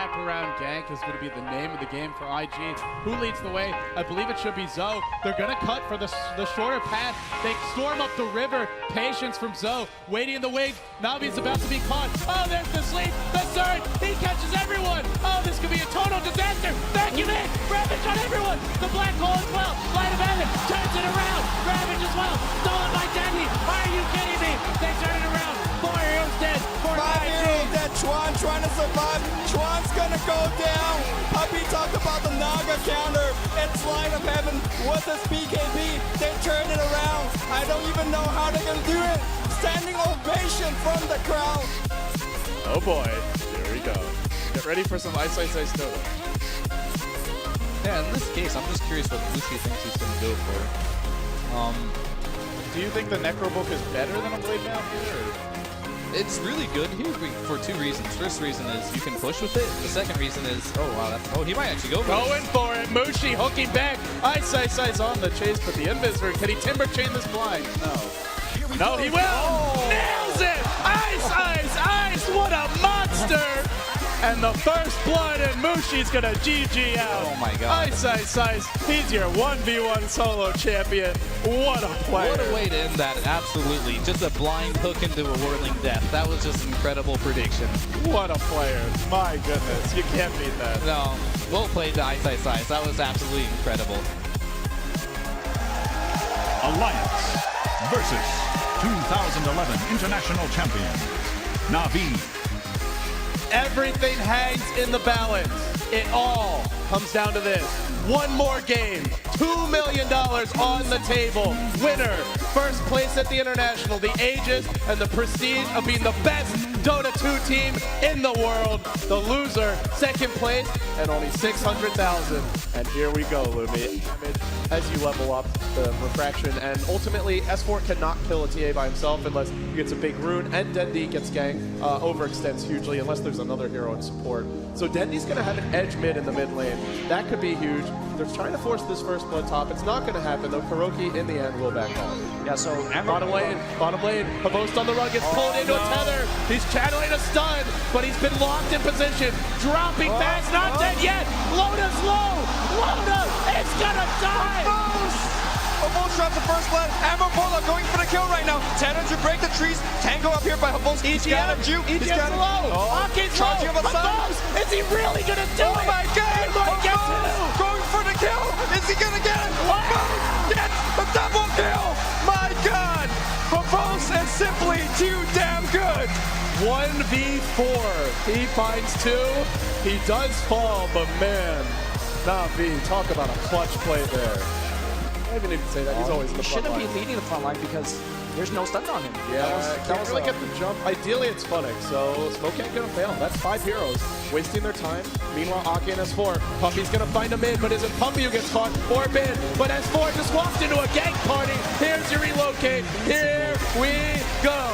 wraparound gank is going to be the name of the game for IG. Who leads the way? I believe it should be Zoe. They're going to cut for the shorter path. They storm up the river. Patience from Zoe. Waiting in the wings. Navi's about to be caught. Oh, there's the sleep. The surge. He catches everyone. Oh, this could be a total disaster. Vacuum in. Ravage on everyone. The black hole as well. Light of heaven turns it around. Ravage as well. Stolen by Denny. Are you kidding me? They turn it around. 4 heroes dead. 5 heroes dead. Chuan trying to survive. Chuan's gonna go down. Puppy talked about the Naga counter. It's Light of Heaven with his BKB. They turn it around. I don't even know how they're gonna do it. Standing ovation from the crowd. Oh boy, here we go. Get ready for some Ice Dota. Yeah, in this case, I'm just curious what Lucy thinks he's going to go for. Do you think the Necrobook is better than a Blade Mail here? It's really good here for 2 reasons. First reason is you can push with it. The second reason is, oh wow, he might actually go for Going for it. Mushi hooking back. Ice on the chase, but the Invisor, can he Timber Chain this blind? No. No, he will! Oh. Nails it! Ice! What a monster! And the first blood, and Mushi's gonna GG out. Oh my god. Ice. He's your 1v1 solo champion. What a player. What a way to end that. Absolutely. Just a blind hook into a whirling death. That was just an incredible prediction. What a player. My goodness. You can't beat that. No. Well played to Ice. That was absolutely incredible. Alliance versus 2011 International Champion, Na'Vi. Everything hangs in the balance. It all comes down to this. One more game, $2 million on the table. Winner, first place at the International, the ages and the prestige of being the best Dota 2 team in the world. The loser, second place, and only 600,000. And here we go, Lumi. As you level up the refraction, and ultimately S4 cannot kill a TA by himself unless he gets a big rune, and Dendi gets ganked, overextends hugely unless there's another hero in support. So Dendi's going to have an edge mid in the mid lane. That could be huge. They're trying to force this first blood top. It's not going to happen, though. Kuroki, in the end, will back off. Yeah, so Bottom lane, Havost on the run, gets pulled into a tether. He's channeling a stun, but he's been locked in position. Dropping fast, not dead yet. Loda's low. Loda is gonna die. Havost drops the first blood. Amorbola going for the kill right now. 1000 break the trees. Tango up here by Havost. He's got him juke. He's got him low. Ake's charging low. of a side. Is he really gonna do it? Oh my god! He might get Havost going for the kill. Is he gonna get it? Havost gets the double kill. My god! Havost is simply too damn good. 1v4. He finds 2. He does fall, but man, Na'Vi, talk about a clutch play there. I didn't even say that. He's always in the front shouldn't line. be leading the front line because there's no stuns on him. Yeah, that was really get the jump. Ideally, it's Funnick, so Smoke ain't gonna fail. That's 5 heroes wasting their time. Meanwhile, Ake and S4. Puppy's gonna find a mid, but is it Puppy who gets caught or mid? But S4 just walked into a gank party. Here's your relocate. Here we go.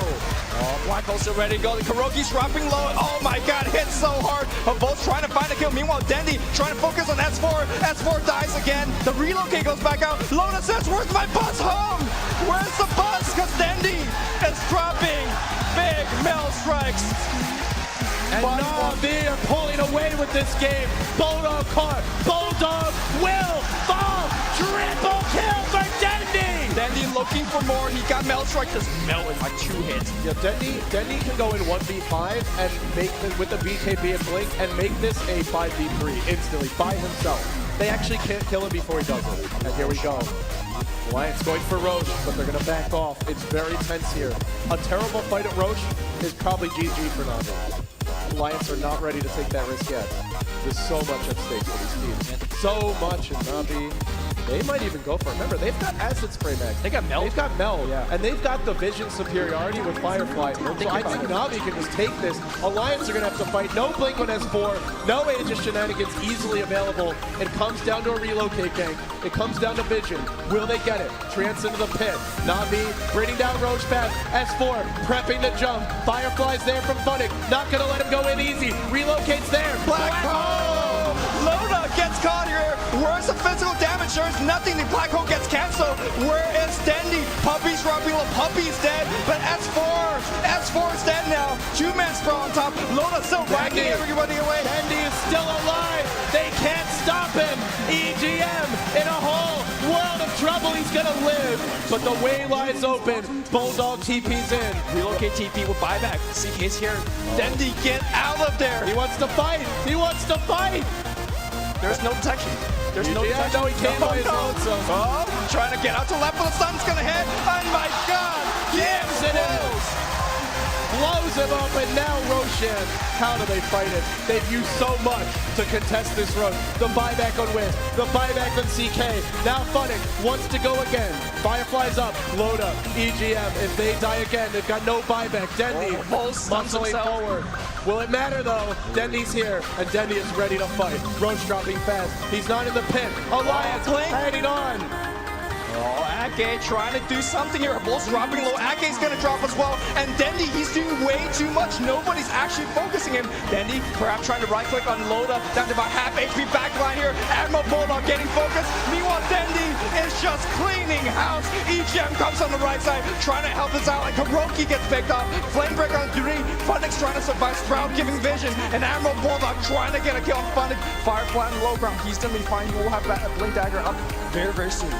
Oh, Black Hole's ready to go. Kuroki's dropping low. Oh my god, hit so hard. Havost trying to find a kill. Meanwhile, Dendi trying to focus on S4. S4 dies again. The relocate goes back out. Loda says, where's my bus home? Where's the bus? Because Dendi is dropping big mill strikes. And Na'Vi are pulling away with this game. Bulldog caught. Bulldog will fall. Triple kill for Dendi. Dendi looking for more. He got Mel Strike. Just Mel in like 2 hits. Yeah, Dendi can go in 1v5 and make this with the BKB and Blink and make this a 5v3 instantly by himself. They actually can't kill him before he does it. And here we go. Alliance going for Roche, but they're going to back off. It's very tense here. A terrible fight at Roche is probably GG for Na'Vi. Alliance are not ready to take that risk yet. There's so much at stake for these teams. So much, and Na'Vi, they might even go for it. Remember, they've got Acid Spray Max. They got Mel. They've got Mel, Yeah. and they've got the vision superiority with Firefly. So I think Na'Vi can just take this. Alliance are going to have to fight. No Blink on S4. No Aegis shenanigans easily available. It comes down to a relocate gank. It comes down to vision. Will they get it? Trance into the pit. Na'Vi bringing down Roche path. S4 prepping the jump. Firefly's there from Funnick. Not going to let him go in easy. Relocate's there. Black Hole! Loda gets caught here. Where's the physical damage? There's nothing. The Black Hole gets canceled. Where is Dendi? Puppy's dropping low. Puppy's dead. But S4 S4! S4 is dead now. Two-man sprawl on top. Loda still whacking everybody away. Dendy is still alive. They can't stop him. EGM in a whole world of trouble. He's going to live. But the way lies open. Bulldog TP's in. Relocate TP with buyback. CK's here. Dendy, get out of there. He wants to fight. He wants to fight. There's no detection. There's no Yeah, detection. no, he came by his own self. Oh, trying to get out to left, but the sun's gonna hit. Oh my God! Gives it in. Blows him up, and now Roshan. How do they fight it? They've used so much to contest this run. The buyback on Wiz, the buyback on CK. Now Funnick wants to go again. Firefly's up, Loda, EGM. If they die again, they've got no buyback. Dendy muscling forward. Will it matter though? Dendy's here, and Dendy is ready to fight. Roche dropping fast. He's not in the pit. Alliance heading on. Oh, Ake trying to do something here. Bulls dropping low. Ake's gonna drop as well. And Dendy, he's doing way too much. Nobody's actually focusing him. Dendy perhaps trying to right click on Loda. Down to about half HP backline here. Admiral Bulldog getting focused. Meanwhile, Dendy is just cleaning house. EGM comes on the right side, trying to help us out. Like Hiroki gets picked up. Flamebreaker on 3. Funnick's trying to survive. Sprout giving vision. And Admiral Bulldog trying to get a kill on Funnick. Firefly on the low ground. He's gonna be fine. We'll have that Blink Dagger up very, very soon.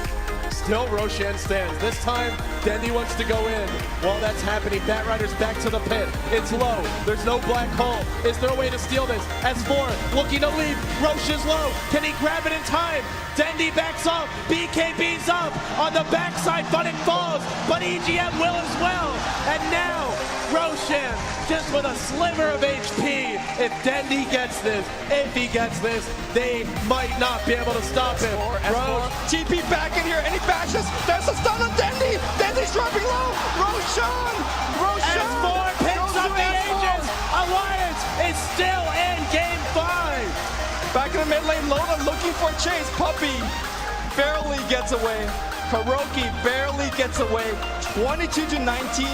Still Roshan stands. This time, Dendy wants to go in. While that's happening, Batrider's back to the pit. It's low. There's no black hole. Is there a way to steal this? S4 looking to leave. Roche is low. Can he grab it in time? Dendy backs up. BKB's up. On the backside, Funnick falls. But EGM will as well. And now, Roshan just with a sliver of HP. If Dendy gets this, if he gets this, they might not be able to stop him. S4, TP back in here, and he bashes. There's a stun on Dendy. Dendy's dropping low. Roshan. S4 picks up the Aegis. Alliance is still in game 5. Back in the mid lane, Loda looking for a chase. Puppy barely gets away. Kuroki barely gets away. 22 to 19.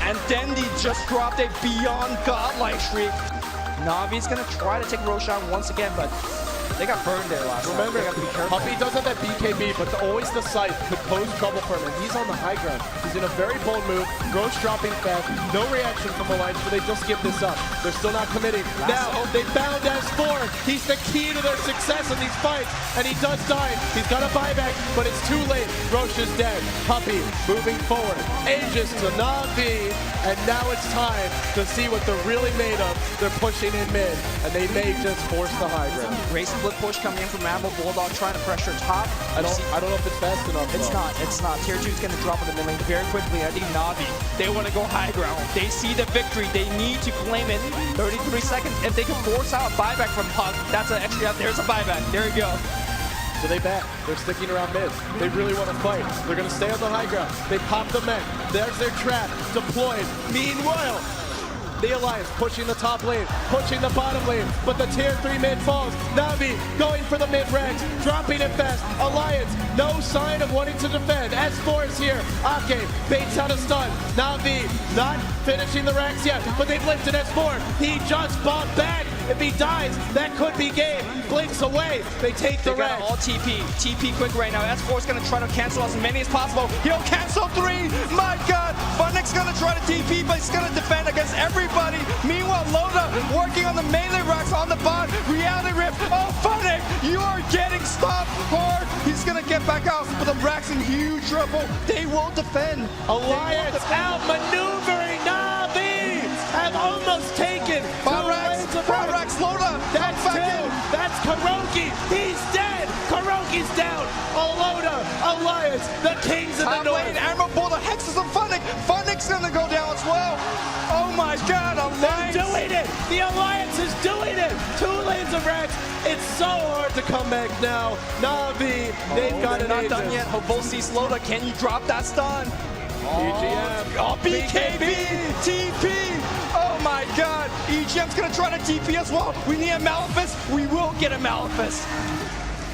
And Dendy just dropped a beyond godlike streak. Navi's gonna try to take Roshan once again, but they got burned there last time. Remember, They got to be careful. Puppy does have that BKB, but always the sight could pose trouble for him, and he's on the high ground. He's in a very bold move. Roche dropping fast. No reaction from Alliance, so they just give this up. They're still not committing. Now, they found S4. He's the key to their success in these fights, and he does die. He's got a buyback, but it's too late. Roche is dead. Puppy moving forward. Aegis to Navi, and now it's time to see what they're really made of. They're pushing in mid, and they may just force the high ground. Race split push coming in from Admiral Bulldog trying to pressure top. I don't know if it's fast enough. It's though. not, it's not. Tier 2's gonna drop in the mid lane very quickly. I think Navi, they want to go high ground. They see the victory. They need to claim it. 33 seconds. If they can force out a buyback from Hug, that's an extra. There's a buyback. There you go. So they back. They're sticking around mid. They really want to fight. They're going to stay on the high ground. They pop the mech. There's their trap deployed. Meanwhile, the Alliance pushing the top lane, pushing the bottom lane, but the tier 3 mid falls. Navi going for the mid ranks, dropping it fast. Alliance, no sign of wanting to defend. S4 is here. Ake baits out a stun. Navi not finishing the ranks yet, but they've lifted S4. He just bought back. If he dies, that could be game. Blinks away. They take the ranks. All TP. TP quick right now. S4's gonna try to cancel as many as possible. He'll cancel 3. My God. Funnick's gonna try to TP, but he's gonna defend against everybody. Meanwhile, Loda working on the melee racks on the bot. Reality Rift. Oh, Funnick, you are getting stopped hard. He's gonna get back out, but the racks in huge trouble. They will defend. Alliance outmaneuvering Navi. Have almost taken. Rax, Loda. That's 2. That's Kuroki. He's dead. Kuroki's down. Loda, Alliance, the kings of the north. Admiral Bulldog hexes on Funnick. Funnick's gonna go down as well. Oh my God, Alliance. They're doing it. The Alliance is doing it. 2 lanes of Rex. It's so hard to come back now. Navi, they've got it. Not done yet. Hobo sees Loda. Can you drop that stun? EGM. Oh, BKB, TP. Oh my God. EGM's gonna try to TP as well. We need a Malefice. We will get a Malefice.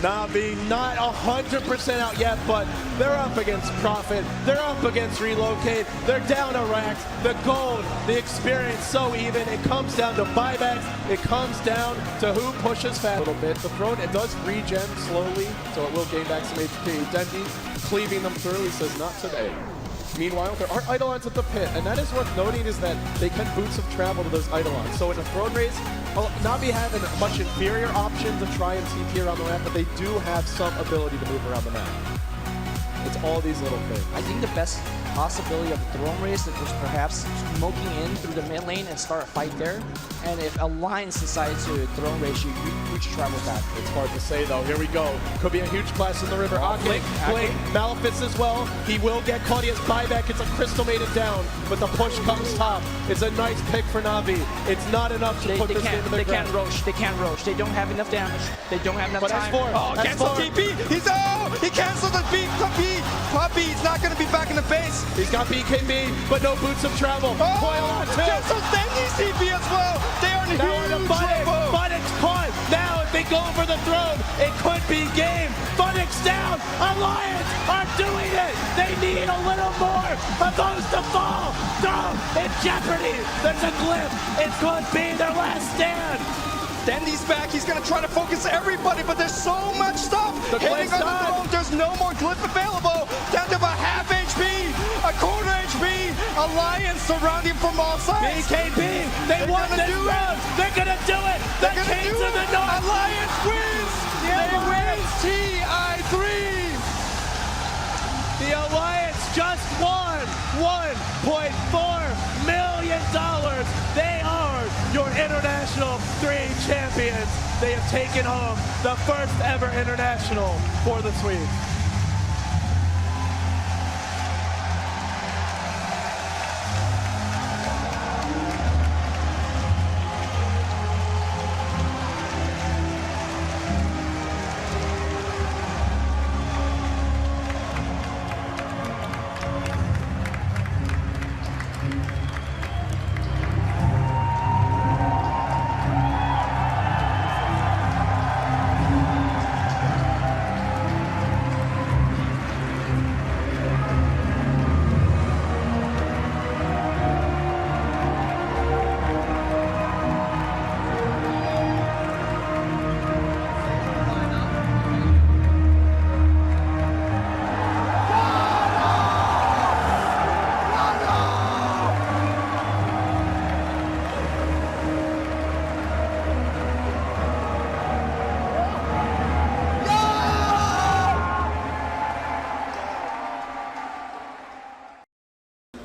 Navi not 100% out yet, but they're up against Profit. They're up against Relocate. They're down to racks. The gold, the experience, so even. It comes down to buybacks. It comes down to who pushes fast a little bit. The throne, it does regen slowly, so it will gain back some HP. Dendy cleaving them through. He says, not today. Meanwhile, there are Eidolons at the pit, and that is worth noting is that they can boots of travel to those Eidolons. So in a throne race, well, Na'Vi have a much inferior option to try and TP around the map, but they do have some ability to move around the map. It's all these little things. I think the best possibility of the throne race was perhaps smoking in through the mid lane and start a fight there. And if Alliance decides to throne race you just travel back. It's hard to say though. Here we go. Could be a huge clash in the river. Blink, Malefice as well. He will get Claudia's buyback. It's a Crystal made it down, but the push comes top. It's a nice pick for Na'Vi. It's not enough to put this game in the ground. Can't roach. They can't roach. They don't have enough damage. They don't have enough time. S4. Oh, cancel TP. He's out. He canceled the beat. Puppy. He's not going to be back in the base. He's got BKB, but no boots of travel. Oh, Coil on two. cancels Dendy's TP as well. They are in huge trouble. Funix caught. Now if they go for the throne, it could be game. Funix down. Alliance are doing it. They need a little more of those to fall. Throne in jeopardy. There's a glyph. It could be their last stand. Dendy's back. He's going to try to focus everybody, but there's so much stuff hitting on the throne. There's no more glyph available. Down to a half HP, a quarter HP. Alliance surrounding from all sides. BKB, they want this round. They're going to do it. The Kings of the North. Alliance wins. They win TI3. The Alliance just won $1.4 million. They are your International 3 champions. They have taken home the first ever International for the Swedes.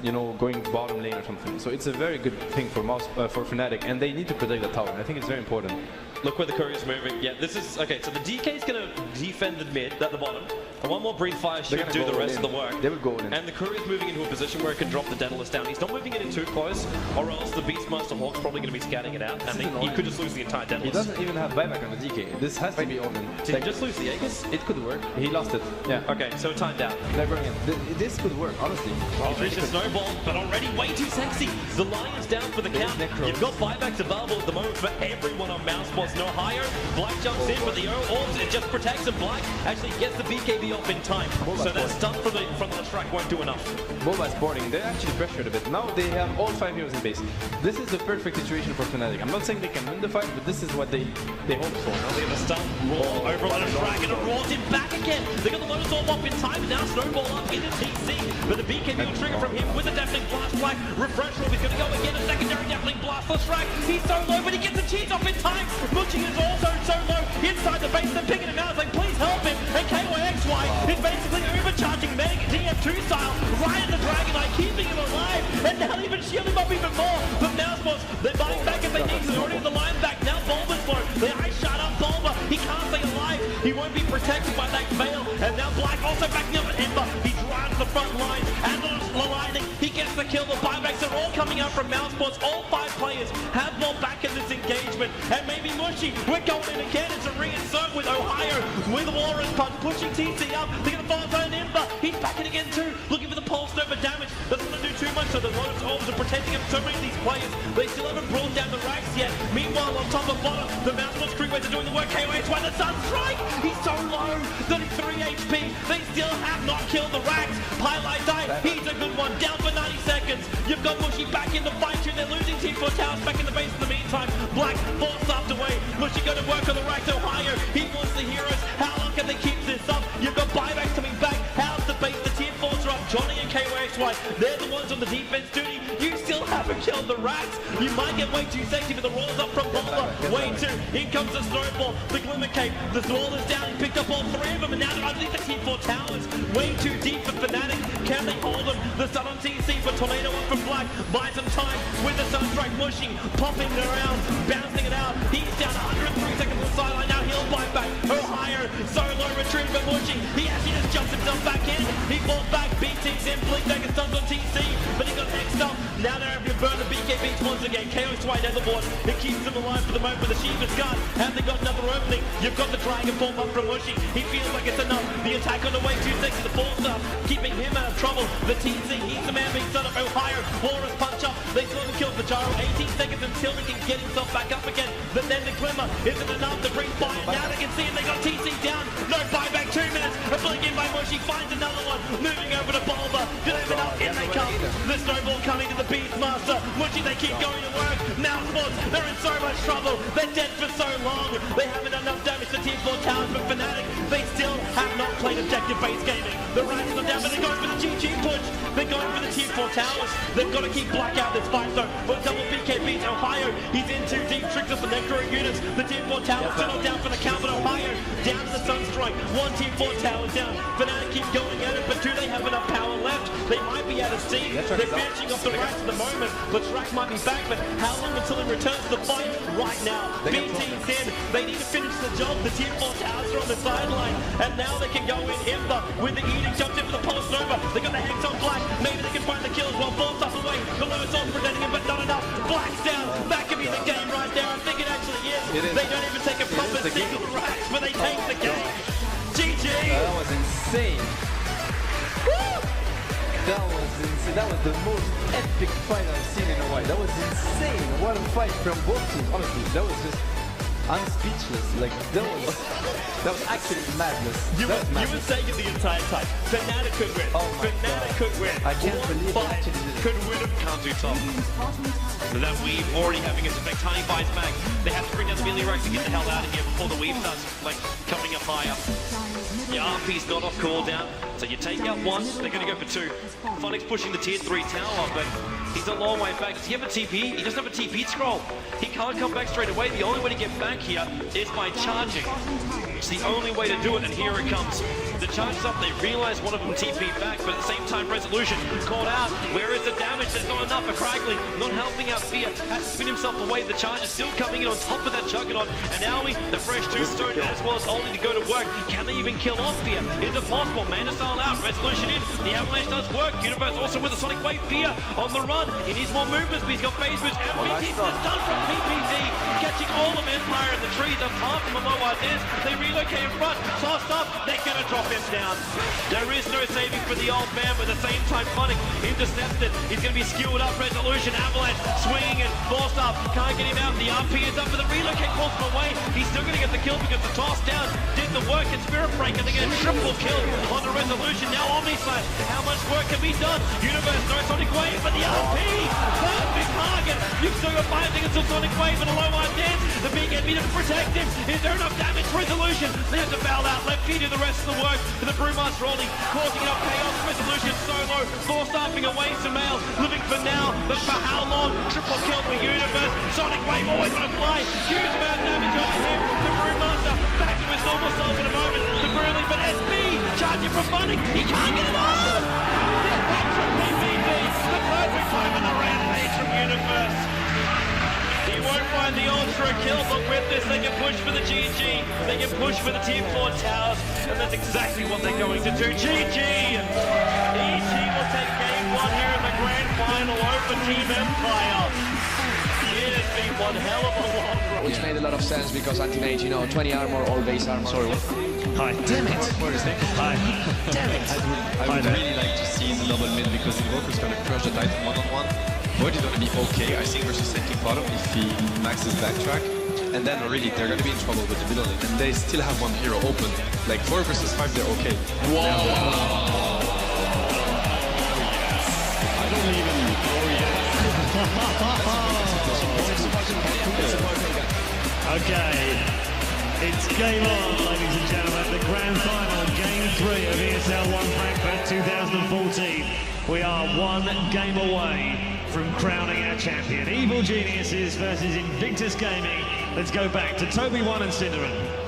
you know, going bottom lane or something. So it's a very good thing for Fnatic, and they need to protect the tower. I think it's very important. Look where the Courier's moving. Yeah, this is okay. So the DK is going to defend the mid at the bottom. And one more Breathe Fire should do the rest of the work. They will go in. And the Courier's moving into a position where it can drop the Daedalus down. He's not moving it in too close, or else the Beastmaster Hawk's probably going to be scouting it out, and he could just lose the entire Daedalus. He doesn't even have buyback on the DK. This has to be open. Did he just lose the Aegis? It could work. He lost it. Yeah. Okay, so timed out. They're going in. This could work, honestly. Well, there's a snowball, but already way too sexy. The Lion's down for the count. You've got buybacks available at the moment for everyone on mouse spots. No higher. Black jumps in, but the orbs, it just protects, and Black actually gets the BKB off in time. So that stun from the track won't do enough. Boba's boarding. They're actually pressured a bit. Now they have all 5 heroes in base. This is the perfect situation for Fnatic. I'm not saying they can win the fight, but this is what they hope for. Now they have a stun, Raw, overload of Dragon, and Raw's in back again. They got the Lotus Orb up in time, and now Snowball up into TC. But the BKB will trigger from him with a Deafening Blast. Black, Refresh Orb is going to go again, a secondary Deafening Blast for Shrek. He's so low, but he gets the cheese off in time. Muchi is also so low inside the base. They're picking him out. It's like, please help him. And KYXY is basically overcharging Meg DF2 style right at the Dragon Eye, keeping him alive. And now even shield him up even more. But now spots, they're buying back if they need to. They're already in the line back. Now Bulba's low. The eye shut up Bulba. He can't stay alive. He won't be protected by that veil. And now Black also backing up at Ember. He drives the front line. And on Lightning, he gets the kill. The buybacks are all coming out from mouse spots. All 5 players have more back in this engagement. And maybe Mushy, we're going in again. It's a reinsert with Ohio, with Walrus Punch, pushing TC up. They're going to follow zone Ember. He's backing again too, looking for the pulse over damage. Doesn't want to do too much, so the Lotus Orbs are protecting him. So many of these players, they still haven't brought down the racks yet. Meanwhile, on top of bottom, the Mousesports crewmates are doing the work. KOH1, the Sunstrike! He's so low, 33 HP. They still have not killed the racks. Highlight die, he's a good one, down for 90 seconds. You've got Mushy back in the fight too. They're losing Team 4 Towers back in the base in the meantime. Black forced up away. Mushy going to work on the racks Ohio. He wants the heroes. How long can they keep this up? You've got buybacks coming back. How's the base? The Tier 4s are up. Johnny and KOH White, they're the ones on the defense duty. You still haven't killed the rats. You might get way too sexy, but the roll's up from Boulder. Way too. In comes the snowball, the glimmer cape. The wall is down. He picked up all three of them, and now they're underneath the T4 towers. Way too deep for Fnatic. Can they hold them? The stun on TC, but Tornado up from Black. Buy some time with the Sunstrike mushing, popping it around, bouncing it out. He's down 103 seconds on the sideline. Now he'll bite back. Higher. Solo retrieve for mushing. He actually just jumps himself back in. He falls back. BT's in. Blink taking stuns on TC, but he got next up. Now they're able to burn the BKBs once again. Chaos White Netherboard. It keeps them alive for the moment with the Shiva's gun. Have they got another opening? You've got the Dragon form up from mushing. He feels like it's enough. The attack on the way too sexy. The ball stuff keeping him out of trouble. The TC, he's the man being set up. Ohio, Walrus punch up. They still haven't killed the Gyro. 18 seconds until he can get himself back up again. But then the Glimmer isn't enough to bring fire. Now they can see him. They got TC down. No buyback. 2 minutes. A blink in by Mushi. Finds another one. Moving over to Bulba. Do they have enough? In they come. The snowball coming to the Beastmaster. Mushi, they keep going to work. Now Sports, they're in so much trouble. They're dead for so long. They haven't done enough damage to T4 Towers, but Fnatic, they still have not played objective-based gaming. The Rats are down, but they're going for the GG push. They're going for the T4 Towers. They've got to keep Black out this fight, though. With double BKBs, Ohio, he's in too deep. Tricks up the Necro units. The T4 Towers still not down for the count, but Ohio down to the Sunstrike. One T4 Tower down. Fnatic keep going at it, but do they have enough power left? They might be out of steam. They're finishing off the Rats at the moment, but Strack might be back, but how long until he returns to the fight? Right now. BT's in. They need to finish the job. The T4 Towers are on the sideline, and now they can go in Imba with the Edict. Jumped in for the Pulse Nova. They got the Hex on Black. Maybe they can find the kills while Ball's up away. The Lewis on presenting him, but not enough. Black's down. That could be the game right there. I think it actually is. They don't even take a proper single Rats, but they take the game. GG. That was insane. Woo! That was insane. That was the most epic fight I've seen in a while. That was insane. What a fight from both teams. Honestly, that was just, I'm speechless. Like, that was actually madness. You were saying it the entire time. Fnatic could win. Oh my Fnatic God. could win. I can't believe it actually did it. Could win him. Can't do top. That weave already having its effect. Tiny buys back. They have to bring down the melee rack to get the hell out of here before the weave starts like coming up higher. The RP's not off cooldown, so you take out one, they're going to go for two. Phonic's pushing the tier 3 tower, but he's a long way back. Does he have a TP? He doesn't have a TP scroll. He can't come back straight away. The only way to get back here is by charging. It's the only way to do it, and here it comes. The charge is up, they realize one of them TP back, but at the same time, Resolution caught out. Where is the damage? There's not enough for Craigley, not helping out Fear. Has to spin himself away. The charge is still coming in on top of that Juggernaut. And Aoi, the fresh tombstone, as well as holding to go to work. Can they even kill off Fear? Is it possible? Mana style out, Resolution in. The Avalanche does work. Universe also with a Sonic Wave. Fear on the run. He needs more movements, but he's got phase boost. And BT is done from PPZ, catching all of Empire in the trees. Apart from the low is. They relocate in front. Tossed up. They're going to drop him down. There is no saving for the old man, but at the same time, Phonic intercepted. He's going to be skewed up. Resolution, Avalanche swinging and forced up. Can't get him out. The RP is up, but the relocate pulls him away. He's still going to get the kill because the toss down did the work. And Spirit Break, and they get a triple kill on the Resolution. Now Omni Slash. How much work can be done? Universe, no Sonic Wave, but the RP. Perfect target. You've still got 5 seconds until Sonic Wave, and a low one dance. The big enemy to protect him. Is there enough damage? Resolution. They have to foul out. Let P do the rest of the work. For the Brewmaster rolling, causing up chaos. Resolution solo. Force staffing away Sumail. Living for now, but for how long? Triple kill for Universe. Sonic Wave always going to fly. Huge amount of damage on him. The Brewmaster back to his normal self in a moment. The Brewling, but SB charging from Phonic. He can't get it off. The extra PPD. The perfect time in the rampage from Universe. He won't find the ultra kill, but with this they can push for the GG. They can push for the Tier 4 towers, and that's exactly what they're going to do. GG! EG will take game 1 here in the grand final over Team Empire. It has been one hell of a long run. Which made a lot of sense because anti-mage, 20 armor, all base armor. Sorry, what? Hi. Damn it! Hi. Damn it! I would really like to see the double mid because Invoker's gonna crush the Titan one-on-one. Void is gonna be okay, I think, versus second bottom if he maxes backtrack. And then really they're gonna be in trouble with the middle lane. And they still have one hero open. Like 4 versus 5, they're okay. Whoa! I don't even Okay, it's game on, ladies and gentlemen. The grand final, game 3 of ESL 1 Frankfurt 2014. we are one game away from crowning our champion. Evil Geniuses versus Invictus Gaming. Let's go back to Toby1 and Cinderin.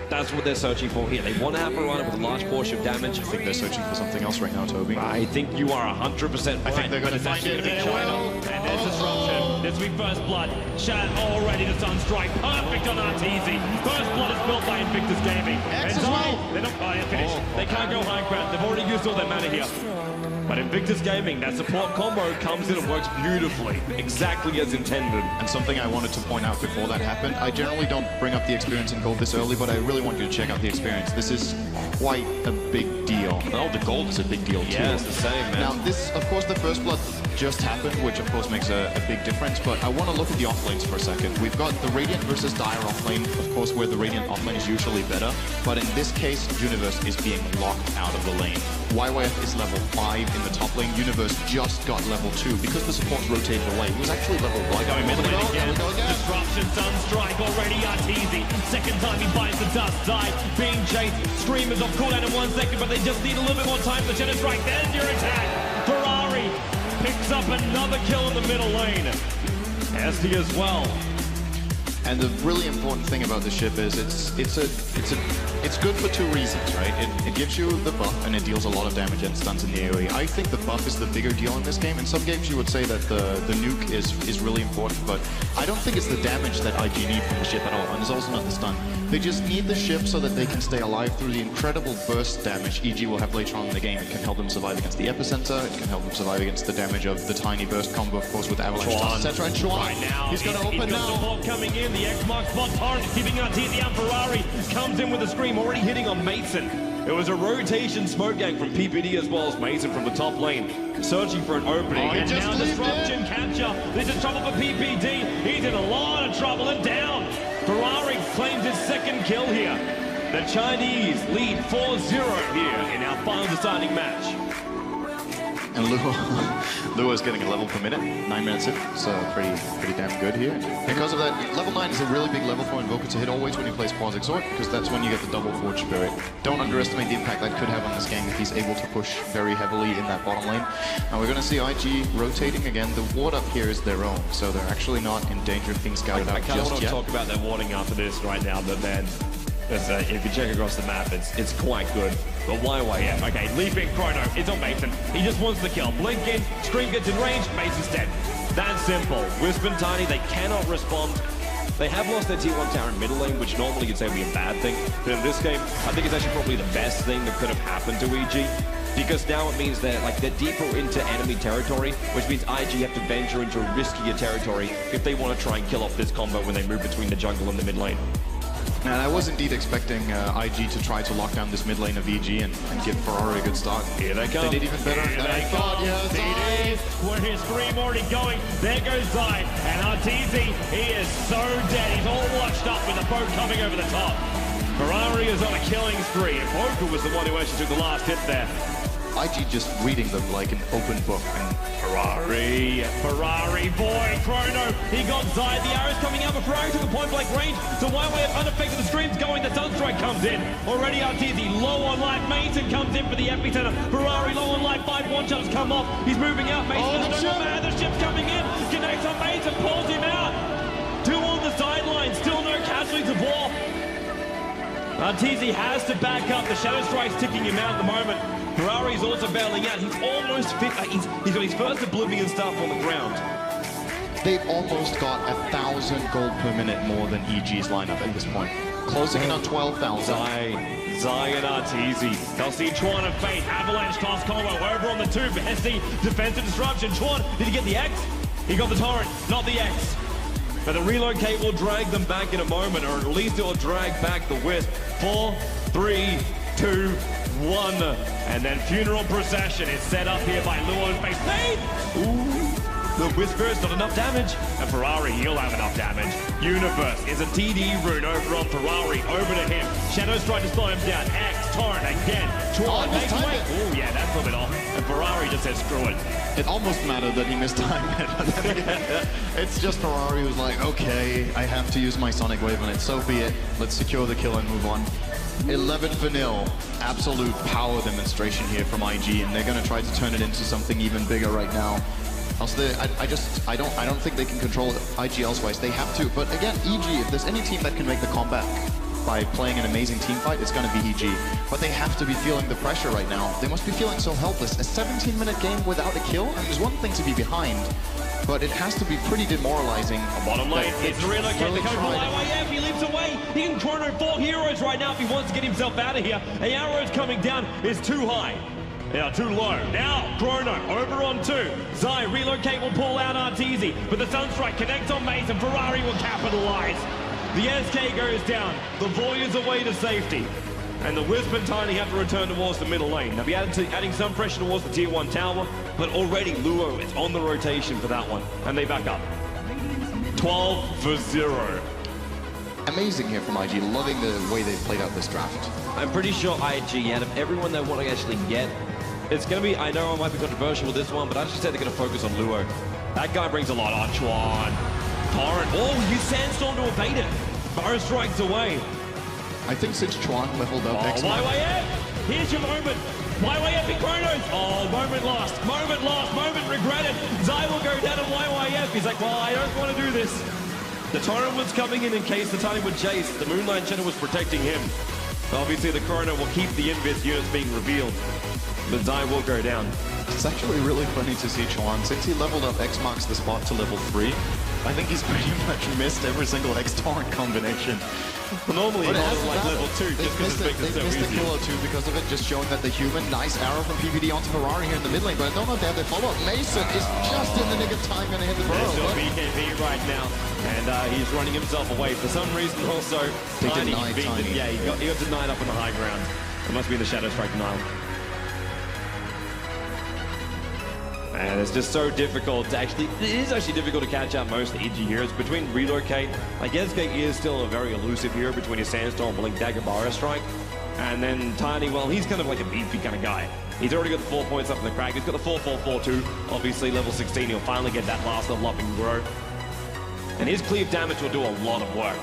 That's what they're searching for here. They want to have a run with a large portion of damage. I think they're searching for something else right now, Toby. I think you are 100% right. I think they're going to find it. And there's disruption. This will be first blood. Shat already to Sunstrike. Perfect on Arteezy. First blood is built by Invictus Gaming. X and as well. They're not finished. They can't go high ground. They've already used all their mana here. But Invictus Gaming, that support combo comes in and works beautifully, exactly as intended. And something I wanted to point out before that happened, I generally don't bring up the experience in gold this early, but I really want you to check out the experience. This is quite a big deal. Oh, the gold is a big deal too. Yeah, it's the same, man. Now this, of course, the first blood just happened, which of course makes a big difference, but I want to look at the offlanes for a second. We've got the Radiant versus Dire offlane, of course, where the Radiant offlane is usually better, but in this case, Universe is being locked out of the lane. YYF is level 5 in the top lane. Universe just got level 2 because the supports rotated away. He was actually level 1. Going mid lane again. Disruption, Sunstrike already Arteezy. Second time he bites the dust side. Being chased. Screamers off cooldown in 1 second, but they just need a little bit more time for Shadow Strike. There's your attack. Ferrari picks up another kill in the middle lane. SD as well. And the really important thing about the ship is it's good for 2 reasons, right? It gives you the buff and it deals a lot of damage and stuns in the AoE. I think the buff is the bigger deal in this game. In some games you would say that the nuke is really important, but I don't think it's the damage that IG need from the ship at all, and it's also not the stun. They just need the ship so that they can stay alive through the incredible burst damage EG will have later on in the game. It can help them survive against the epicenter, it can help them survive against the damage of the tiny burst combo, of course, with avalanche, etc. And Chuan, right now, he's going to open now. Support coming in, the X marks spot torrent, keeping Arteezy out. Ferrari comes in with a scream, already hitting on Mason. It was a rotation smoke gang from PPD as well as Mason from the top lane, searching for an opening. And now disruption capture. This is trouble for PPD. He's in a lot of trouble and down. Ferrari claims his second kill here. The Chinese lead 4-0 here in our final deciding match. And Luo is getting a level per minute, 9 minutes in, so pretty damn good here. Because of that, level 9 is a really big level for Invoker to hit always when he plays Quas Exort, because that's when you get the double Forge Spirit. Don't underestimate the impact that could have on this game if he's able to push very heavily in that bottom lane. Now we're going to see IG rotating again. The ward up here is their own, so they're actually not in danger of being scouted out just yet. I kind of want to talk about their warding after this right now, but man, if you check across the map, it's quite good. But YYF, okay, leaping Chrono, it's on Mason. He just wants the kill. Blink in, Scream gets in range, Mason's dead. That's simple. Wisp and Tiny, they cannot respond. They have lost their tier 1 tower in middle lane, which normally you'd say would be a bad thing. But in this game, I think it's actually probably the best thing that could have happened to EG. Because now it means that they're deeper into enemy territory, which means IG have to venture into riskier territory if they want to try and kill off this combo when they move between the jungle and the mid lane. And I was indeed expecting IG to try to lock down this mid lane of EG and give Ferrari a good start. Here they come. They did even better than I thought. Yeah, where his Scream already going. There goes Zai. And Arteezy, he is so dead. He's all washed up with the boat coming over the top. Ferrari is on a killing spree. Invoker was the one who actually took the last hit there. IG just reading them like an open book. And Ferrari boy, Chrono, he got Zai, the arrows coming out, but Ferrari took a point blank range, so YYF unaffected, the Scream's going, the Sunstrike comes in, already Arteezy low on life, Mason comes in for the epicenter, Ferrari low on life, 5 one-shots come off, he's moving out, Mason does no more mana, the ship's coming in, connects on Mason, pulls him out, 2 on the sideline, still no casualties of war. Arteezy has to back up, the Shadow Strike's ticking him out at the moment. Ferrari's also bailing out. He's almost fit. He's got his first Oblivion stuff on the ground. They've almost got 1,000 gold per minute more than EG's lineup at this point. Closing in on 12,000. Zai and Arteezy. They'll see Chuan and Fate. Avalanche toss combo over on the 2. SD defensive disruption. Chuan, did he get the X? He got the torrent, not the X. But the relocate will drag them back in a moment, or at least it will drag back the Wisp. 4, 3, 2, 1. And then Funeral Procession is set up here by Luo and Face. Ooh, the Whisper is not enough damage. And Ferrari, he'll have enough damage. Universe is a TD rune over on Ferrari. Over to him. Shadows trying to slow him down. X, Torrent again. Chuan makes way. Oh, yeah, that's a bit off. And Ferrari just says, screw it. It almost mattered that he mistimed it. It's just Ferrari who's like, okay, I have to use my Sonic Wave on it, so be it. Let's secure the kill and move on. 11 vanilla, absolute power demonstration here from IG, and they're going to try to turn it into something even bigger right now. Also, I don't think they can control IG elsewise. They have to, but again, EG, if there's any team that can make the comeback by playing an amazing team fight, it's going to be EG. But they have to be feeling the pressure right now. They must be feeling so helpless. A 17-minute game without a kill, and there's one thing to be behind, but it has to be pretty demoralizing. Bottom lane, it's the relocate. Really the code from YYF, he leaps away. He can chrono 4 heroes right now if he wants to get himself out of here. A arrow's coming down is too high. Now too low. Now Chrono over on 2. Zai relocate will pull out Arteezy, but the Sunstrike connects on Mason. Ferrari will capitalize. The SK goes down. The Voyeurs away to safety. And the Wisp and Tiny have to return towards the middle lane. They'll be adding some pressure towards the tier 1 tower, but already Luo is on the rotation for that one. And they back up. 12-0. Amazing here from IG, loving the way they've played out this draft. I'm pretty sure IG, out of everyone they want to actually get, it's going to be, I know I might be controversial with this one, but I just said they're going to focus on Luo. That guy brings a lot on Chuan. Torrent. Oh, use Sandstorm to evade it. Burrow strikes away. I think since Chuan leveled up YYF, here's your moment. YYF in Chronos. Oh, moment lost. Moment lost. Moment regretted. Zai will go down to YYF. He's like, well, I don't want to do this. The Torrent was coming in case the Tiny would chase. The Moonlight Shadow was protecting him. Obviously, the Chrono will keep the Invis units being revealed. But Zai will go down. It's actually really funny to see Chuan. Since he leveled up X marks the spot to level 3, I think he's pretty much missed every single X-Torrent combination. Well, normally he holds like level 2 just because it makes it so easy. They missed the kill or 2 because of it, just showing that the human, nice arrow from PPD onto Ferrari here in the mid lane, but I don't know if they have the follow-up. Mason is just in the nick of time, going to hit the burrow. There's still BKB right now, and he's running himself away. For some reason also, Tiny beat him. Yeah, he got denied up on the high ground. It must be the Shadow Strike denial. And it's just so difficult to actually, it is actually difficult to catch up most EG heroes. Between relocate, like SK is still a very elusive hero between his Sandstorm, Blink Dagger, Barra Strike. And then Tiny, well, he's kind of like a beefy kind of guy. He's already got the 4 points up in the crack. He's got the 4-4-4 too. Obviously, level 16, he'll finally get that last level up and grow. And his cleave damage will do a lot of work.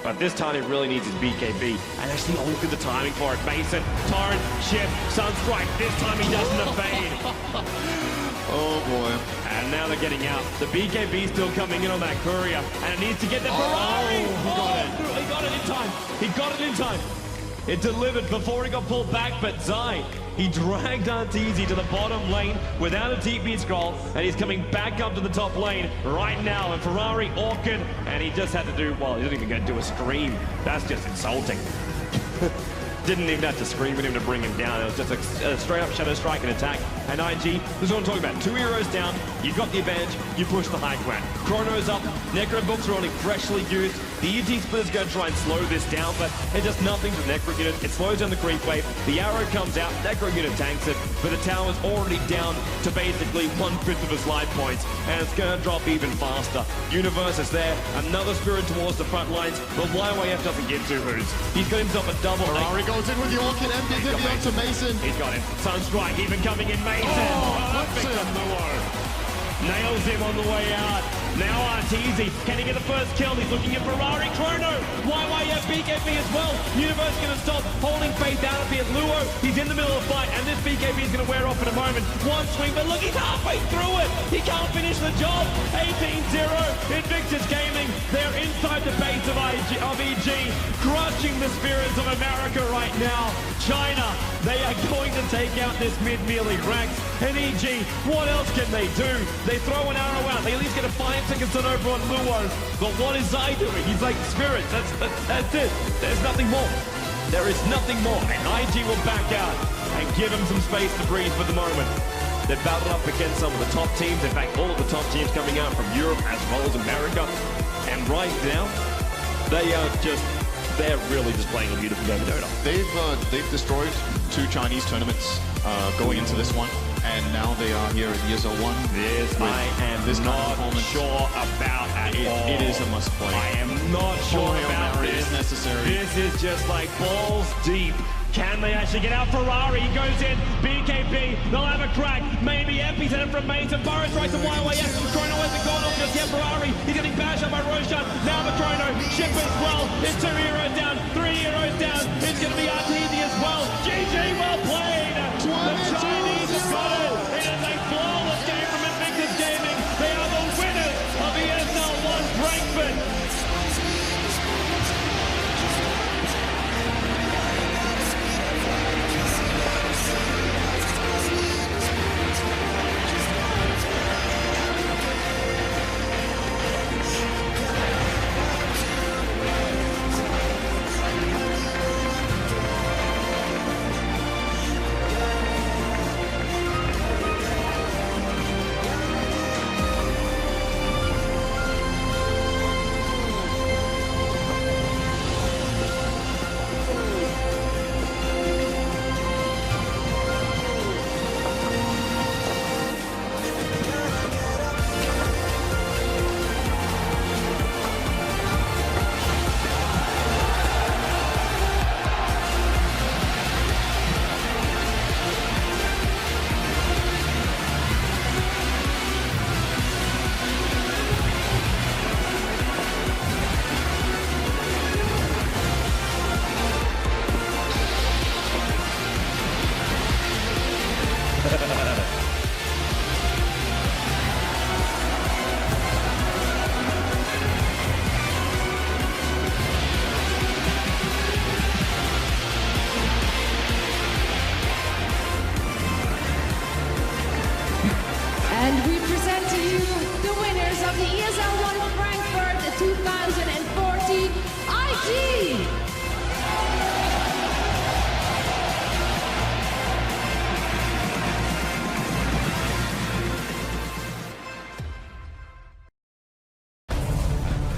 But this Tiny really needs his BKB. And actually, oh, look at the timing for it. Mason, Torrent, Shift, Sunstrike. This time he doesn't evade. Oh boy. And now they're getting out. The BKB still coming in on that courier. And it needs to get the Ferrari. He got it in time. He got it in time. It delivered before he got pulled back, but Zai, he dragged Arteezy to the bottom lane without a TP scroll, and he's coming back up to the top lane right now. And Ferrari, Orchid, and he just had to do, well, he didn't even get to do a scream. That's just insulting. Didn't even have to scream at him to bring him down. It was just a straight-up Shadow Strike and attack. And IG, this is what I'm talking about. 2 heroes down, you've got the advantage, you push the high ground. Chrono's up, Necro Books are only freshly used. The EG Splitter's going to try and slow this down, but it does nothing to the Necro unit. It slows down the creep wave. The arrow comes out, Necro unit tanks it, but the tower's already down to basically 1/5 of his life points, and it's going to drop even faster. Universe is there, another Spirit towards the front lines, but YYF doesn't give 2 hoots. He's got himself a double. Ferrari goes in with the Orchid, MDW onto Mason. He's got him. Sunstrike even coming in, Mason. Nails him on the way out. Now Arteezy, can he get the first kill? He's looking at Ferrari. Chrono, YYF, BKB as well. Universe going to stop, holding faith out of here. Luo, he's in the middle of the fight, and this BKB is going to wear off in a moment. One swing, but look, he's halfway through it. He can't finish the job. 18-0, Invictus Gaming. They're inside the base of EG, crushing the spirits of America right now. China, they are going to take out this mid-melee ranks. And EG, what else can they do? They throw an arrow out. They at least get a 5-second turnover on Luo. But what is Zai doing? He's like, spirits, that's it. There's nothing more. There is nothing more. And IG will back out and give him some space to breathe for the moment. They've battled up against some of the top teams. In fact, all of the top teams coming out from Europe as well as America. And right now, they're really just playing a beautiful game of Dota. They've destroyed 2 Chinese tournaments going into this one, and now they are here at ESL 1. This I am not sure about at all. It is a must play. I am not sure about this. Is necessary. This is just like balls deep. Can they actually get out? Ferrari goes in, BKB, They'll have a crack. Maybe Epi's headed from Mason. Burrows tries to fly away. Chrono hasn't gone off just yet. Ferrari, he's getting bashed up by Roshan. Now the Chrono. Ship as well. It's 2 heroes down, 3 heroes down. It's going to be Arteezy as well. GG, well played. The Chinese have got it. It is a flawless game from Invictus Gaming. They are the winners of the SL1 Frankfurt. And we present to you the winners of the ESL1 Frankfurt 2014 IG.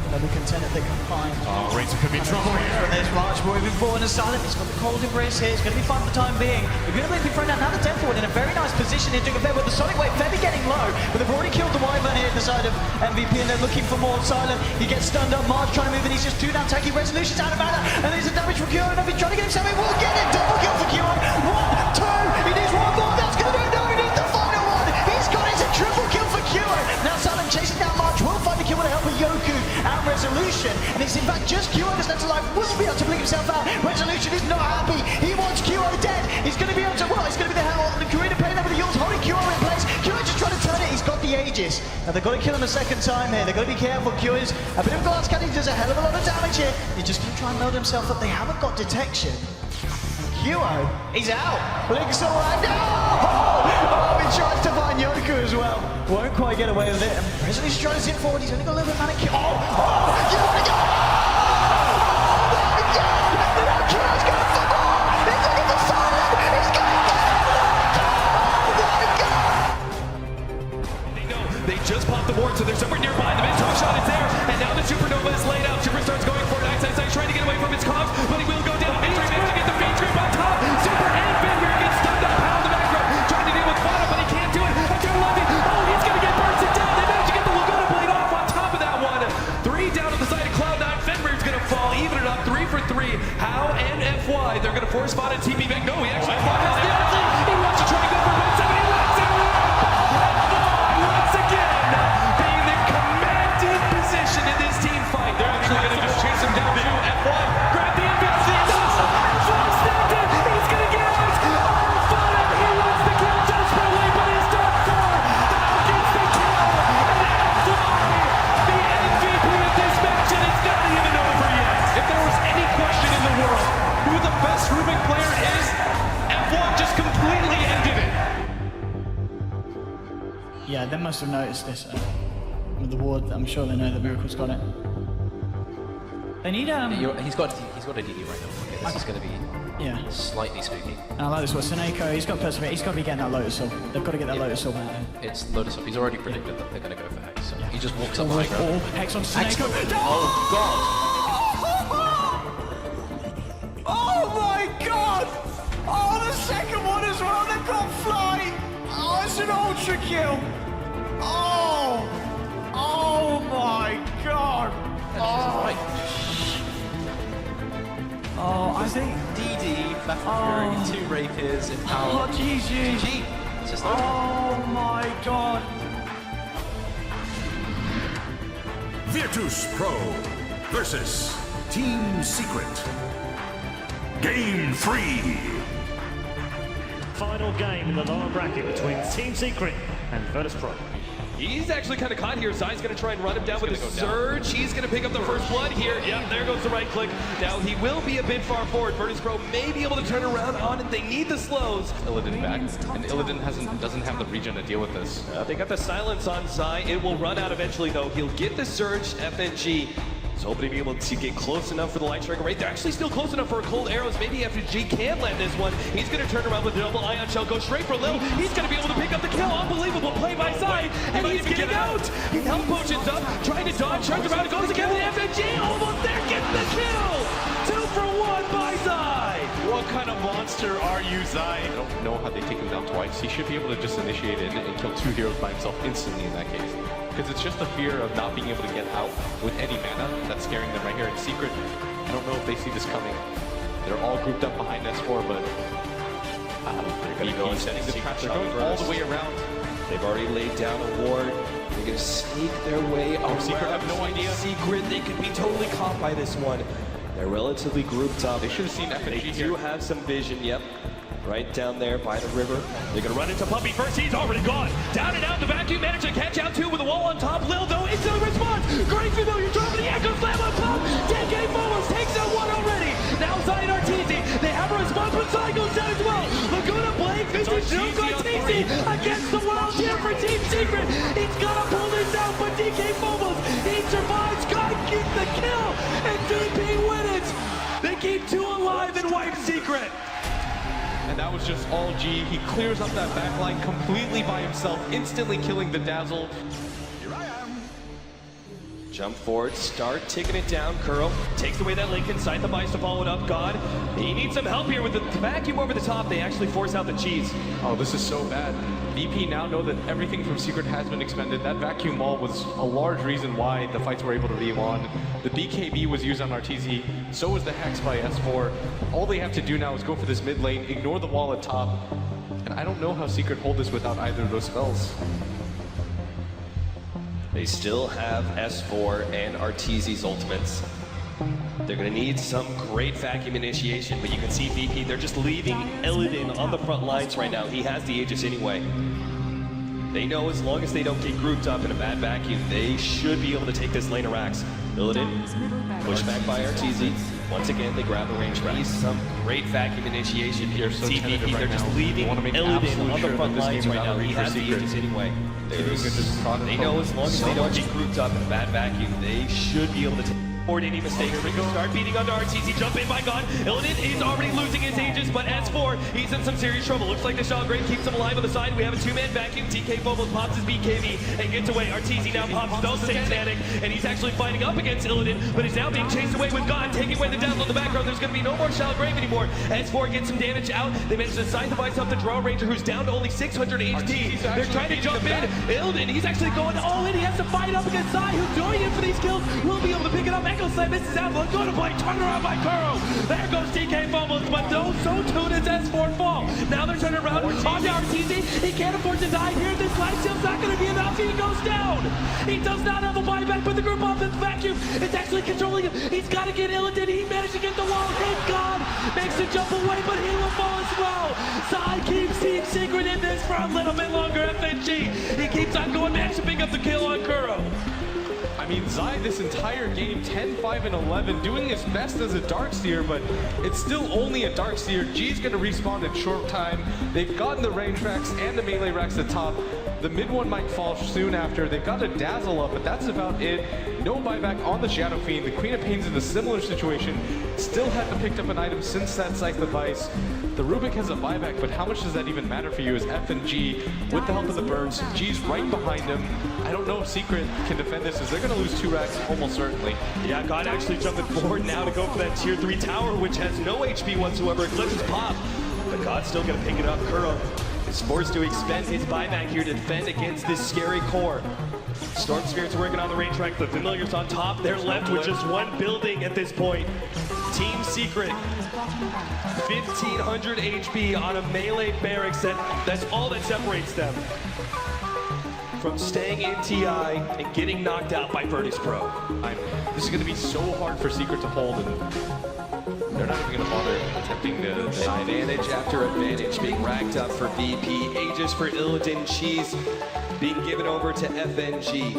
Another contender they can find. Oh, Raizon could be in trouble here. But there's March moving forward and silent. He's got the cold embrace here. It's going to be fun for the time being. They're going to be throwing another 10 forward in a very nice position here, doing a bit with the Sonic Wave. Febby getting low, but they've already killed the Wyvern here at the side of MVP, and they're looking for more silent. He gets stunned up. March trying to move, and he's just 2 down. Taking Resolution's out of mana, and there's a damage from Kyo. And if he's trying to get himself in, we'll get it. Double kill for Kyo. 1, 2. He needs one more. That's going to do it. No, he needs the final one. He's got it. It's a triple kill for Kyo. Now silent chasing down March. Will find the kill with the help of Yoku and Resolution. And it's in fact just Kyo that's left alive. Will be able to blink himself out. Resolution is not happy. He wants Kyo dead. He's going to be able to, well, it's going to be the hell. The Korean playing over the Yules, holding Kyo in place. Kyo just trying to turn it. He's got the Aegis. Now they've got to kill him a second time here. They've got to be careful. Kyo is a bit of glass cannon. He does a hell of a lot of damage here. He's just going to try and meld himself up. They haven't got detection. Kyo, he's out. Blink's all right now. Oh, he tries to find Yoku as well. Won't quite get away with it. And Resolution trying to sit forward. He's only got a little bit of mana. You want to go? They just popped the ward, so they're somewhere nearby. The mid-top shot is there, and now the Supernova is laid out. Superstar's going for it. Ice trying to get away from his cogs, but he will go down. Fenrir managed to get the feed grip on top. Super and Fenrir gets stunned up. Pound the macro, trying to deal with Fana, but he can't do it. Until Levy, oh, he's going to get bursted down. They managed to get the Laguna Blade off on top of that one. 3 down to the side of Cloud9. Fenrir's going to fall, even it up. 3 for 3. How and FY, they're going to force spot and TP back. No, he actually fought his dancing. He wants to try and go for 170. He lets it rip. Once again, being the commanded position in this team fight. They're actually going to just chase him down to FY. Grab the invincibility. FY snapped it. He's going to get out. Oh, Fana, he wants the kill desperately, but he's done for. How gets the kill? And FY, the MVP of this match, and it's not even over yet. If there was any question in the world who the best Rubik player is, FY just completely ended it. Yeah, they must have noticed this with the ward. I'm sure they know that Miracle's got it. They need He's got a DD right now. Okay, this is going to be slightly spooky. And I like this one. Seneko, he's got Persevere. He's got to be getting that Lotus Soul. They've got to get that Lotus Soul back. It's Lotus Up. He's already predicted that they're going to go for Hex. So he just walks up Oh, high ground. Hex on Seneko. Oh Oh my god! Oh, the second one as well. They've got Fly. Oh, it's an ultra kill. Oh! Oh my god! Oh, I think DD, Battle Fury, 2 Rapiers in power. Oh, GG. system. Oh my god! Virtus Pro versus Team Secret. Game 3. Final game in the lower bracket between Team Secret and Virtus Pro. He's actually kind of caught here. Zai's going to try and run him down with a surge. He's going to pick up the first blood here. Yep, there goes the right click. Now he will be a bit far forward. Virtus Pro may be able to turn around on it. They need the slows. Illidan back, and Illidan doesn't have the regen to deal with this. They got the silence on Zai. It will run out eventually, though. He'll get the surge. FNG is hoping to be able to get close enough for the light striker rate. They're actually still close enough for a cold arrows. Maybe FNG can land this one. He's going to turn around with the double ion shell, go straight for Lil. He's going to be able to pick up the kill. Unbelievable play by Zai, and he's getting out. He health potions up, trying to dodge, turns around, goes again with FNG. Almost there, gets the kill. 2 for 1 by Zai. What kind of monster are you, Zai? I don't know how they take him down twice. He should be able to just initiate it and kill 2 heroes by himself instantly in that case. Because it's just the fear of not being able to get out with any mana that's scaring them right here in Secret. I don't know if they see this coming. They're all grouped up behind S4, but they're going to go and setting the trap. They're going all the way around. They've already laid down a ward. They're going to sneak their way around. Secret have no idea. Secret, they could be totally caught by this one. They're relatively grouped up. They should have seen FNG They here. do have some vision, yep. Right down there by the river. They're going to run into Puppy first, he's already gone. Down and out, the vacuum managed to catch out 2 with a wall on top. Lil, though, into the response. Great familiar dropping the echo slam on top. 10K Momos takes out 1 already. Now Zai and Arteezy, they have a response, but Zai goes down as well. Laguna Blade, faces Arteezy against the world here for Team Secret. He's got to pull this out, but DK Momos, he survives, got to keep the kill, and DP win it. They keep 2 alive and wipe Secret. And that was just all G. He clears up that back line completely by himself, instantly killing the Dazzle. Jump forward, start taking it down. Kuro takes away that link inside the Mice to follow it up. God, he needs some help here with the vacuum over the top. They actually force out the cheese. Oh, this is so bad. VP now know that everything from Secret has been expended. That vacuum wall was a large reason why the fights were able to be won. The BKB was used on Arteezy, so was the Hex by S4. All they have to do now is go for this mid lane, ignore the wall at top, and I don't know how Secret hold this without either of those spells. They still have S4 and Arteezy's ultimates. They're going to need some great vacuum initiation, but you can see VP, they're just leaving Illidan on the front lines right now. He has the Aegis anyway. They know as long as they don't get grouped up in a bad vacuum, they should be able to take this lane of racks. Illidan, pushed back by Arteezy. Once again, they grab the range grab. Some great vacuum initiation here. So see VP, they're just leaving Illidan on the front lines right now. He has the Aegis anyway. They know as long as they don't get grouped up in a bad vacuum, they should be able to take any mistakes. Here we go. Start beating under Arteezy. Jump in by God. Illidan is already losing his Aegis, but S4, he's in some serious trouble. Looks like the Shaw Great keeps him alive on the side. We have a 2-man vacuum. TK Phobos pops his BKB and gets away. Arteezy now pops his own Satanic, and he's actually fighting up against Illidan, but he's now being chased away with God, taking away the Dazzle in the background. There's going to be no more Shaw Grave anymore. S4 gets some damage out. They managed to side device up the Draw Ranger, who's down to only 600 HP. They're trying to jump in. Illidan, he's actually going all in. He has to fight up against Zai, who's doing it for these kills. Will be able to pick it up. Echo Slam misses out. Go to play, turn around by Kuro. There goes DK Fumbles, but those so too does S4 fall. Now they're turning around onto Arteezy. He can't afford to die here. This life steal's not going to be enough. He goes down. He does not have a buyback, but the group off the vacuum is actually controlling him. He's got to get Illidan. He managed to get the wall. Thank God. Makes the jump away, but he will fall as well. Zai keeps Team Secret in this for a little bit longer. FNG. He keeps on going, managed to pick up the kill on Kuro. I mean, Zai this entire game, 10, 5, and 11, doing his best as a Darkseer, but it's still only a Darkseer. G's gonna respawn in short time. They've gotten the range racks and the melee racks at top. The mid one might fall soon after. They've got a Dazzle up, but that's about it. No buyback on the Shadow Fiend. The Queen of Pain's in a similar situation. Still haven't picked up an item since that Scythe device. The Rubik has a buyback, but how much does that even matter for you as F and G, with the help of the Burns, G's right behind him. I don't know if Secret can defend this, as they're going to lose 2 racks almost certainly. Yeah, God actually jumping forward now to go for that tier 3 tower, which has no HP whatsoever. Eclipses pop, but God's still going to pick it up. Kuro is forced to expend his buyback here to defend against this scary core. Storm Spirits working on the range track. The Familiars on top. They're left with just one building at this point. Team Secret, 1500 HP on a melee barracks. That's all that separates them from staying in TI and getting knocked out by Virtus Pro. This is going to be so hard for Secret to hold, and they're not even going to bother attempting to deny it. Advantage after advantage being racked up for VP. Aegis for Illidan. Cheese being given over to FNG.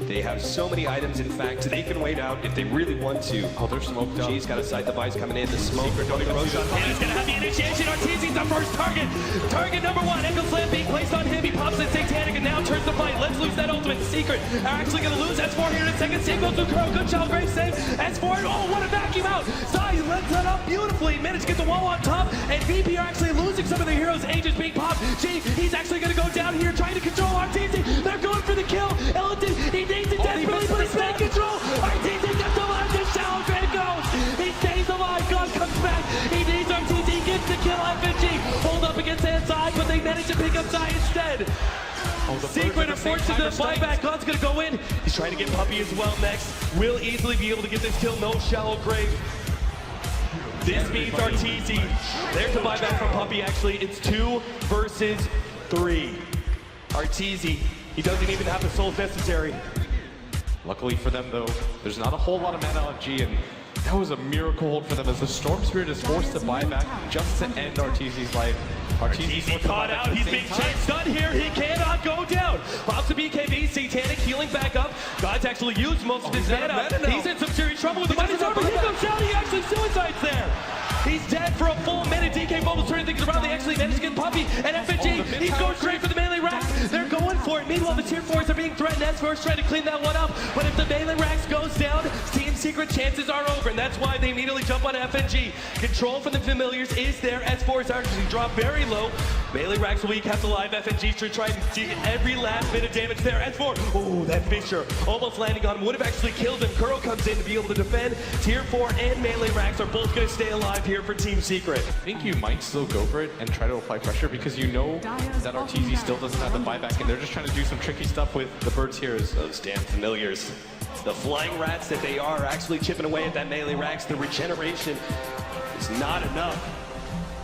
They have so many items, in fact, they can wait out if they really want to. Oh, they're smoked up. G's got a sight device coming in. The smoke going to Roshan. And he's gonna have the initiation. Arteezy's the first target. Target number one. Echo Slam being placed on him. He pops in Satanic and now turns the fight. Let's lose that ultimate. Secret are actually gonna lose. S4 here in a second. Same goes to Correo. Good job. Great save. S4. Oh, what a vacuum out. Sai lets that up beautifully. Managed to get the wall on top. And VP are actually losing some of their heroes. Aegis being popped. G, he's actually gonna go down here trying to control Arteezy. They're going for the kill. Illidan, he needs it desperately, but he's back control. Arteezy gets alive. The shallow grave goes. He stays alive. God comes back. He needs Arteezy. Gets the kill. FNG hold up against Sai, but they manage to pick up Sai instead. Secret are forced to the buyback. God's gonna go in. He's trying to get Puppy as well next. Will easily be able to get this kill. No shallow grave. This means Arteezy. There's a buyback from Puppy. Actually, it's 2 versus 3. Arteezy, he doesn't even have the souls necessary. Luckily for them, though, there's not a whole lot of mana on G, and that was a miracle hold for them as the Storm Spirit is forced to buy back just to end Arteezy's life. Arteezy caught out. He's being chased done here. He cannot go down. Pops the BKB. Satanic healing back up. God's actually used most of his mana. He's in some serious trouble with the Mighty Armor. He comes down. He actually suicides there. He's dead for a full minute. DK Bubbles turning things around. They actually managed to get Puppy and FNG. He's going straight for the melee racks. They're going for it. Meanwhile, the tier 4s are being threatened. S4's trying to clean that one up. But if the melee racks goes down, Team Secret chances are over. And that's why they immediately jump on FNG. Control from the familiars is there. S4's actually drop very low. Melee racks weak. Have to live FNG to try and see every last bit of damage there. S4. Oh, that Fisher almost landing on him. Would have actually killed him. Kurl comes in to be able to defend. Tier 4 and melee racks are both going to stay alive here for Team Secret. I think you might still go for it and try to apply pressure because you know that Arteezy still doesn't have the buyback, and they're just trying to do some tricky stuff with the birds here. Those damn familiars. The flying rats that they are actually chipping away at that melee racks. The regeneration is not enough.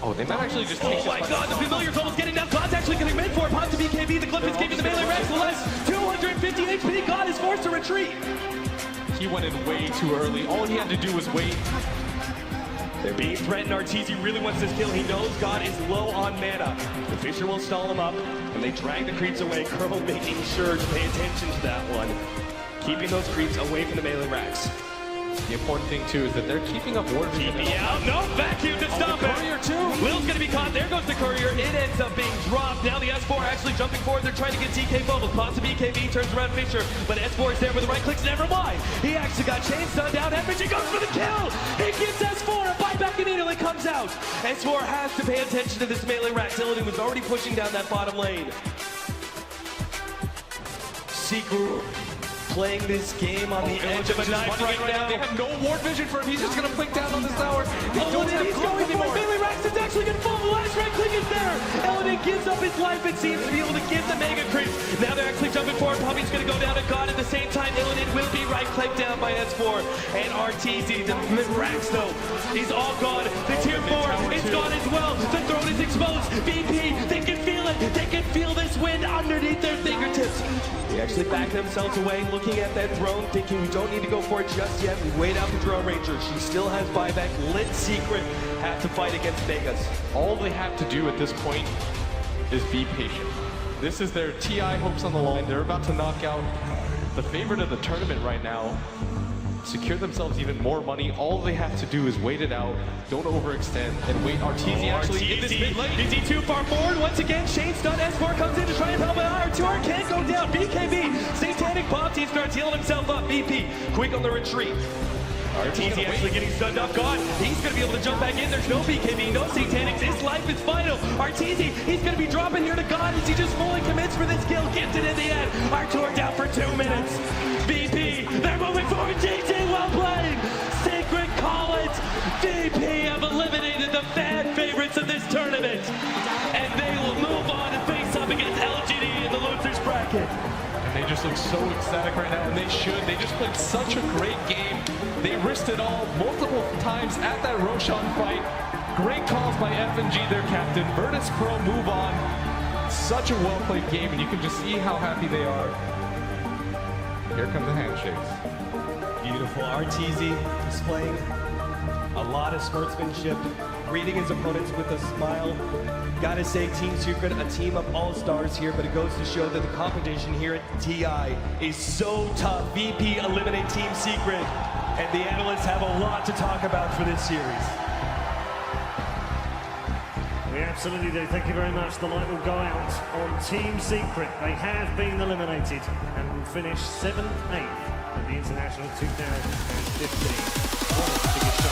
Oh, they might actually just take Oh my god, the familiar's almost getting down. God's actually getting made for it. Pops the BKB. The Glyph is giving the melee racks less. 250 HP. God is forced to retreat. He went in way too early. All he had to do was wait. They're being threatened. Arteezy really wants this kill. He knows God is low on mana. The Fisher will stall him up, and they drag the creeps away. Kurl making sure to pay attention to that one. Keeping those creeps away from the melee racks. The important thing, too, is that they're keeping up ward vision. TP out. No, vacuum to stop it. Courier, too. Lil's going to be caught. There goes the Courier. It ends up being dropped. Now the S4 actually jumping forward. They're trying to get DK Bubbles. Pops the BKB, turns around Fisher. But S4 is there with the right clicks. Never mind. He actually got chain stunned down. FNG goes for the kill. He gets S4. A buyback immediately comes out. S4 has to pay attention to this melee rack. Illidan was already pushing down that bottom lane. Secret playing this game on the edge of a knife right now. They have no ward vision for him. He's just going to blink down on this tower. They don't have he's going for it. Melee Rax is actually going to fall. The last right click is there. Illidan gives up his life, it seems, to be able to get the mega creeps. Now they're actually jumping forward. Puppy's going to go down to God at the same time. Illidan will be right clicked down by S4. And Arteezy, the Rax though, he's all gone. The tier 4 is gone as well. The throne is exposed. VP, they can feel it. They can feel this wind underneath their fingertips. They actually back themselves away, looking at that throne, thinking we don't need to go for it just yet. We wait out the Drone Ranger. She still has buyback. Lit Secret have to fight against Vegas. All they have to do at this point is be patient. This is their TI hopes on the line. They're about to knock out the favorite of the tournament right now, secure themselves even more money. All they have to do is wait it out, don't overextend, and wait. Arteezy actually in this mid lane. Is he too far forward? Once again, Shane stun. S4 comes in to try and help out. R2R can't go down. BKB, Satanic pops. He starts healing himself up. BP, quick on the retreat. Arteezy actually getting stunned up. God, he's going to be able to jump back in. There's no BKB, no Satanics. His life is final. Arteezy, he's going to be dropping here to God as he just fully commits for this kill. Gets it in the end. R2R down for 2 minutes. BP, they're moving forward. GG, well played. Secret call it. VP have eliminated the fan favorites of this tournament. And they will move on and face up against LGD in the losers bracket. And they just just look so ecstatic right now, and they should. They just played such a great game. They risked it all multiple times at that Roshan fight. Great calls by F&G, their captain. Virtus Pro move on. Such a well-played game, and you can just see how happy they are. Here come the handshakes. Beautiful. RTZ displaying a lot of sportsmanship, greeting his opponents with a smile. Gotta say, Team Secret, a team of all-stars here, but it goes to show that the competition here at TI is so tough. VP eliminate Team Secret, and the analysts have a lot to talk about for this series. We absolutely do. Thank you very much. The light will go out on Team Secret. They have been eliminated and will finish 7th, 8th at the International 2015.